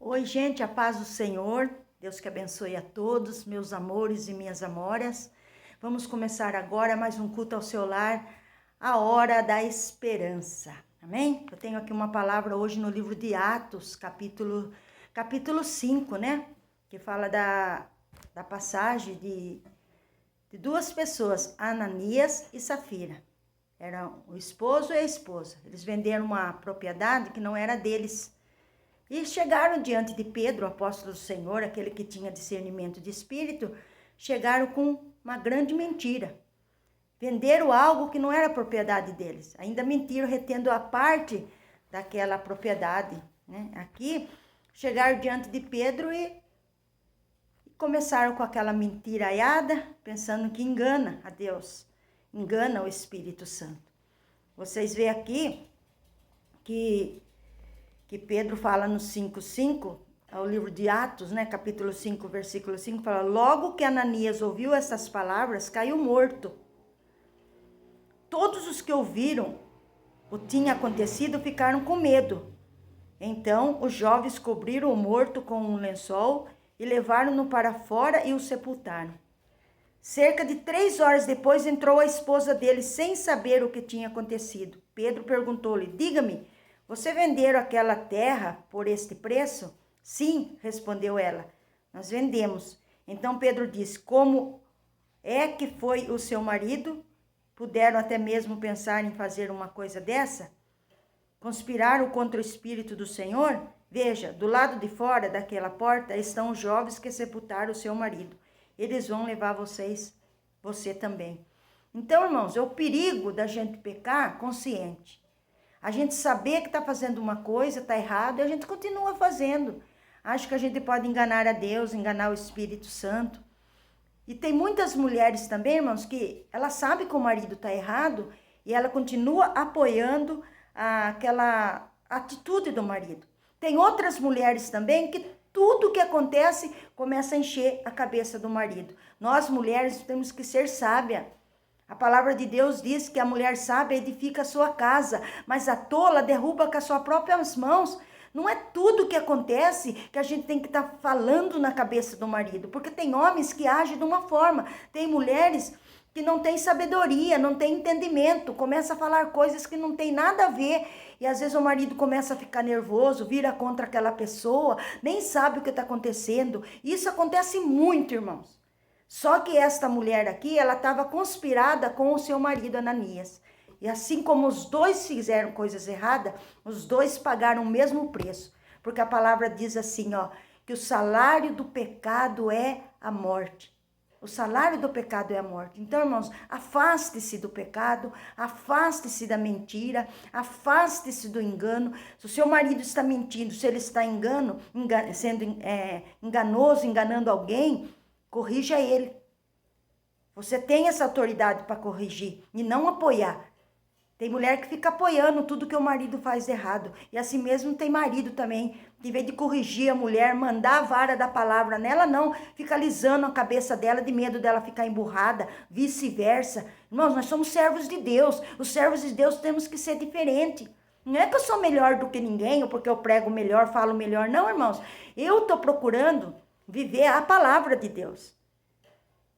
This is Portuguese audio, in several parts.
Oi, gente, a paz do Senhor. Deus que abençoe a todos, meus amores e minhas amoras. Vamos começar agora mais um culto ao seu lar, a hora da esperança. Amém? Eu tenho aqui uma palavra hoje no livro de Atos, capítulo 5, né? Que fala da passagem de duas pessoas, Ananias e Safira. Eram o esposo e a esposa. Eles venderam uma propriedade que não era deles. E chegaram diante de Pedro, o apóstolo do Senhor, aquele que tinha discernimento de espírito, chegaram com uma grande mentira. Venderam algo que não era propriedade deles. Ainda mentiram, retendo a parte daquela propriedade, né? Aqui, chegaram diante de Pedro e começaram com aquela mentiraiada, pensando que engana a Deus, engana o Espírito Santo. Vocês veem aqui que Pedro fala no 5:5, ao livro de Atos, né, capítulo 5, versículo 5, fala: logo que Ananias ouviu essas palavras, caiu morto. Todos os que ouviram o que tinha acontecido ficaram com medo. Então os jovens cobriram o morto com um lençol e levaram-no para fora e o sepultaram. Cerca de 3 horas depois entrou a esposa dele sem saber o que tinha acontecido. Pedro perguntou-lhe: diga-me, você venderam aquela terra por este preço? Sim, respondeu ela, nós vendemos. Então Pedro disse: como é que foi o seu marido? Puderam até mesmo pensar em fazer uma coisa dessa? Conspiraram contra o Espírito do Senhor? Veja, do lado de fora daquela porta estão os jovens que sepultaram o seu marido. Eles vão levar você também. Então, irmãos, é o perigo da gente pecar consciente. A gente saber que está fazendo uma coisa, está errado, e a gente continua fazendo. Acho que a gente pode enganar a Deus, enganar o Espírito Santo. E tem muitas mulheres também, irmãos, que ela sabe que o marido está errado e ela continua apoiando aquela atitude do marido. Tem outras mulheres também que tudo que acontece começa a encher a cabeça do marido. Nós, mulheres, temos que ser sábias. A palavra de Deus diz que a mulher sábia edifica a sua casa, mas a tola derruba com as suas próprias mãos. Não é tudo que acontece que a gente tem que estar falando na cabeça do marido, porque tem homens que agem de uma forma, tem mulheres que não têm sabedoria, não têm entendimento, começa a falar coisas que não tem nada a ver, e às vezes o marido começa a ficar nervoso, vira contra aquela pessoa, nem sabe o que está acontecendo. Isso acontece muito, irmãos. Só que esta mulher aqui, ela estava conspirada com o seu marido Ananias. E assim como os dois fizeram coisas erradas, os dois pagaram o mesmo preço. Porque a palavra diz assim, ó, que o salário do pecado é a morte. O salário do pecado é a morte. Então, irmãos, afaste-se do pecado, afaste-se da mentira, afaste-se do engano. Se o seu marido está mentindo, se ele está sendo enganoso, enganando alguém, corrija ele. Você tem essa autoridade para corrigir e não apoiar. Tem mulher que fica apoiando tudo que o marido faz errado. E assim mesmo tem marido também, que em vez de corrigir a mulher, mandar a vara da palavra nela, não. Fica alisando a cabeça dela de medo dela ficar emburrada, vice-versa. Irmãos, nós somos servos de Deus. Os servos de Deus temos que ser diferentes. Não é que eu sou melhor do que ninguém, ou porque eu prego melhor, falo melhor. Não, irmãos. Eu estou procurando viver a palavra de Deus.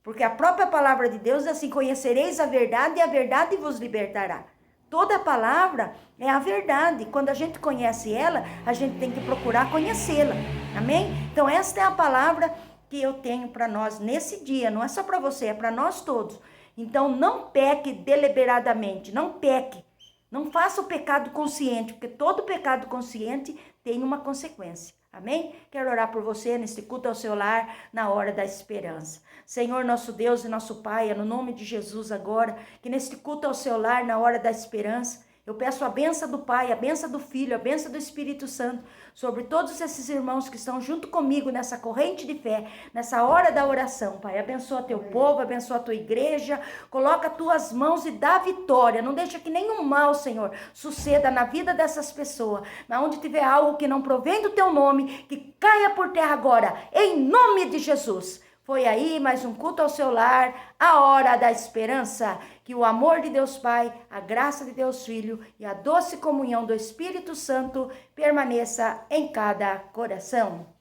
Porque a própria palavra de Deus é assim: conhecereis a verdade e a verdade vos libertará. Toda palavra é a verdade. Quando a gente conhece ela, a gente tem que procurar conhecê-la. Amém? Então esta é a palavra que eu tenho para nós nesse dia. Não é só para você, é para nós todos. Então não peque deliberadamente, não peque. Não faça o pecado consciente, porque todo pecado consciente tem uma consequência. Amém? Quero orar por você nesse culto ao seu lar, na hora da esperança. Senhor, nosso Deus e nosso Pai, é no nome de Jesus agora, que neste culto ao seu lar, na hora da esperança, eu peço a bênção do Pai, a bênção do Filho, a bênção do Espírito Santo sobre todos esses irmãos que estão junto comigo nessa corrente de fé, nessa hora da oração, Pai. Abençoa teu povo, abençoa a tua igreja, coloca tuas mãos e dá vitória. Não deixa que nenhum mal, Senhor, suceda na vida dessas pessoas. Mas onde tiver algo que não provém do teu nome, que caia por terra agora, em nome de Jesus. Foi aí mais um culto ao seu lar, a hora da esperança. Que o amor de Deus Pai, a graça de Deus Filho e a doce comunhão do Espírito Santo permaneça em cada coração.